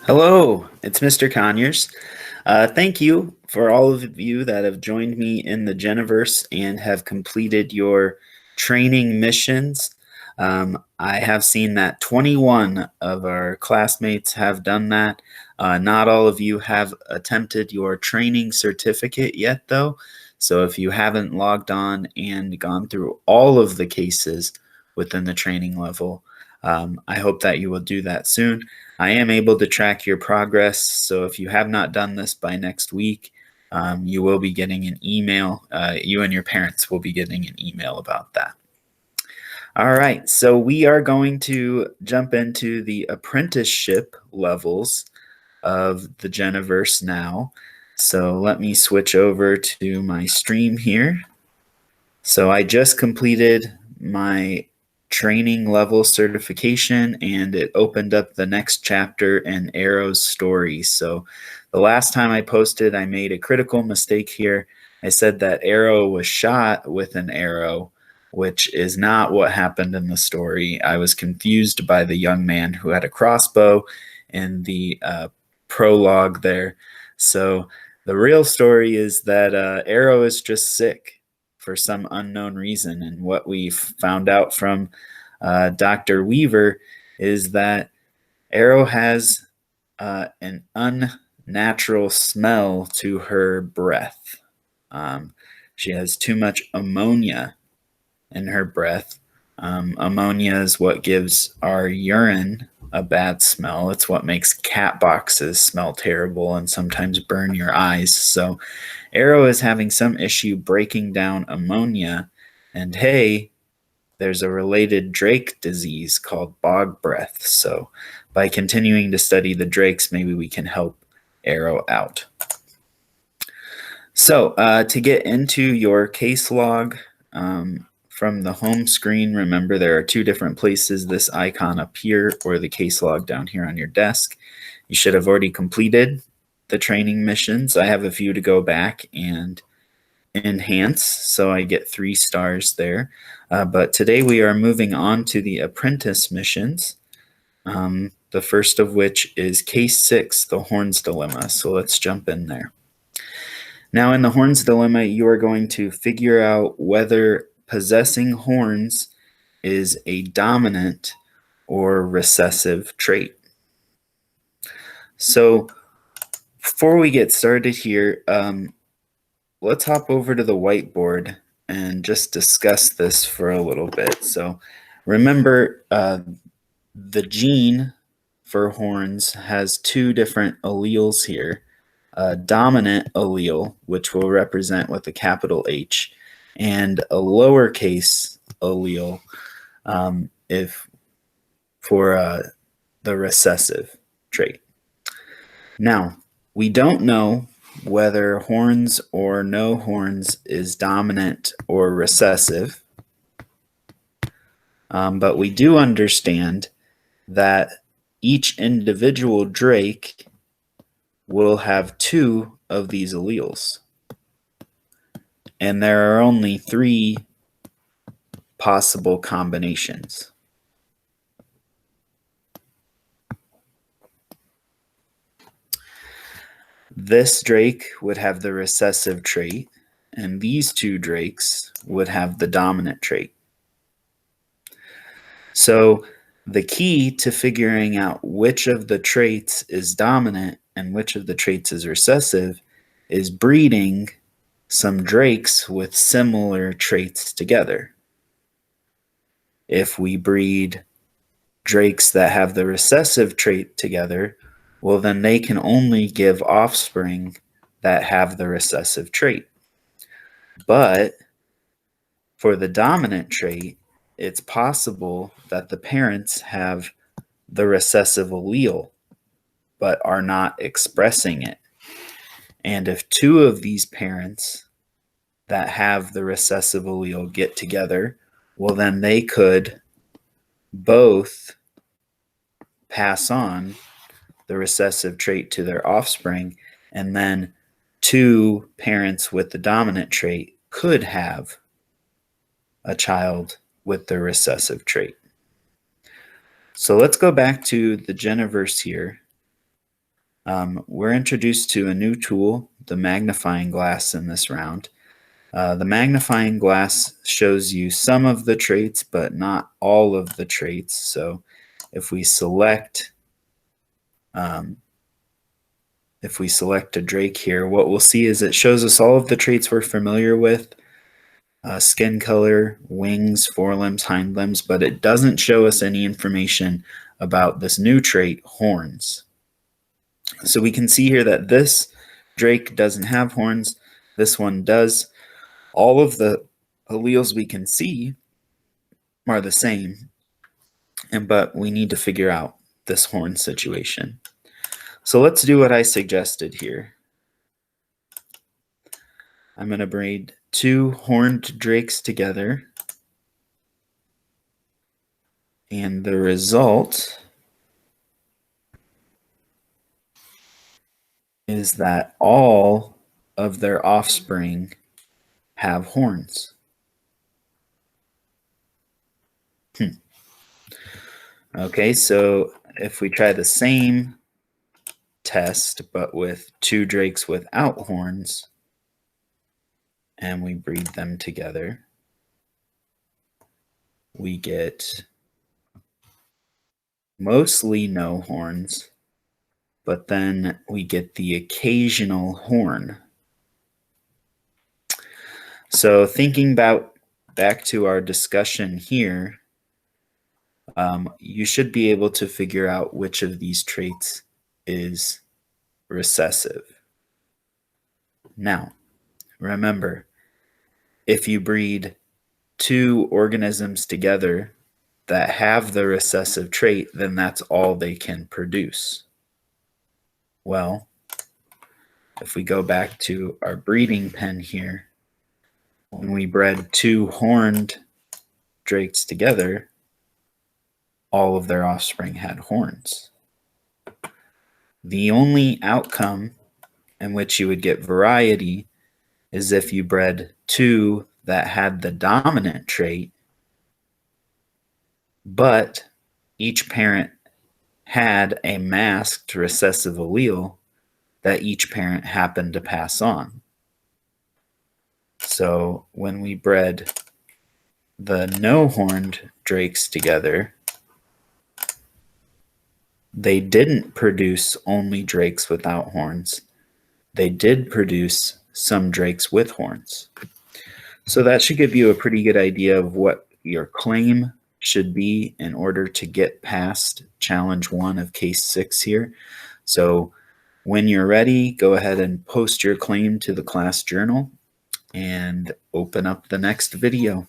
Hello, it's Mr. Conyers. Thank you for all of you that have joined me in the Geniverse and have completed your training missions. I have seen that 21 of our classmates have done that. Not all of you have attempted your training certificate yet, though. So if you haven't logged on and gone through all of the cases within the training level, I hope that you will do that soon. I am able to track your progress, so if you have not done this by next week, you will be getting an email. You and your parents will be getting an email about that. All right, so we are going to jump into the apprenticeship levels of the Geniverse now. So let me switch over to my stream here. So I just completed my training level certification and it opened up the next chapter in Arrow's story. So the last time I posted, I made a critical mistake here. I said that Arrow was shot with an arrow, which is not what happened in the story. I was confused by the young man who had a crossbow in the prologue there. So the real story is that Arrow is just sick for some unknown reason. And what we found out from Dr. Weaver is that Arrow has an unnatural smell to her breath. She has too much ammonia in her breath. Ammonia is what gives our urine a bad smell. It's what makes cat boxes smell terrible and sometimes burn your eyes. So Arrow is having some issue breaking down ammonia, and hey, there's a related drake disease called bog breath. So by continuing to study the drakes, maybe we can help Arrow out. So to get into your case log from the home screen, remember there are two different places this icon up here or the case log down here on your desk. You should have already completed the training missions. I have a few to go back and enhance, so I get 3 stars there. But today we are moving on to the apprentice missions, the first of which is case 6, the Horns Dilemma. So let's jump in there. Now in the Horns Dilemma, you are going to figure out whether possessing horns is a dominant or recessive trait. So before we get started here, let's hop over to the whiteboard and just discuss this for a little bit. So remember, the gene for horns has 2 different alleles here. A dominant allele, which we'll represent with a capital H, and a lowercase allele if for the recessive trait. Now, we don't know whether horns or no horns is dominant or recessive, but we do understand that each individual drake will have 2 of these alleles. And there are only 3 possible combinations. This drake would have the recessive trait, and these 2 drakes would have the dominant trait. So the key to figuring out which of the traits is dominant and which of the traits is recessive is breeding some drakes with similar traits together. If we breed drakes that have the recessive trait together, well, then they can only give offspring that have the recessive trait. But for the dominant trait, it's possible that the parents have the recessive allele but are not expressing it. And if 2 of these parents that have the recessive allele get together, well, then they could both pass on the recessive trait to their offspring, and then 2 parents with the dominant trait could have a child with the recessive trait. So let's go back to the Geniverse here We're introduced to a new tool, the magnifying glass, in this round. The magnifying glass shows you some of the traits, but not all of the traits. So if we select a Drake here, what we'll see is it shows us all of the traits we're familiar with, skin color, wings, forelimbs, hind limbs, but it doesn't show us any information about this new trait, horns. So we can see here that this Drake doesn't have horns, this one does. All of the alleles we can see are the same, but we need to figure out this horn situation. So let's do what I suggested here. I'm going to breed 2 horned drakes together, and the result is that all of their offspring have horns. Okay, so if we try the same test but with 2 drakes without horns and we breed them together, we get mostly no horns, but then we get the occasional horn. So thinking back to our discussion here, you should be able to figure out which of these traits is recessive. Now, remember, if you breed 2 organisms together that have the recessive trait, then that's all they can produce. Well, if we go back to our breeding pen here, when we bred 2 horned drakes together, all of their offspring had horns. The only outcome in which you would get variety is if you bred 2 that had the dominant trait, but each parent had a masked recessive allele that each parent happened to pass on. So when we bred the no-horned drakes together, they didn't produce only drakes without horns. They did produce some drakes with horns. So that should give you a pretty good idea of what your claim should be in order to get past challenge 1 of case 6 here. So when you're ready, go ahead and post your claim to the class journal and open up the next video.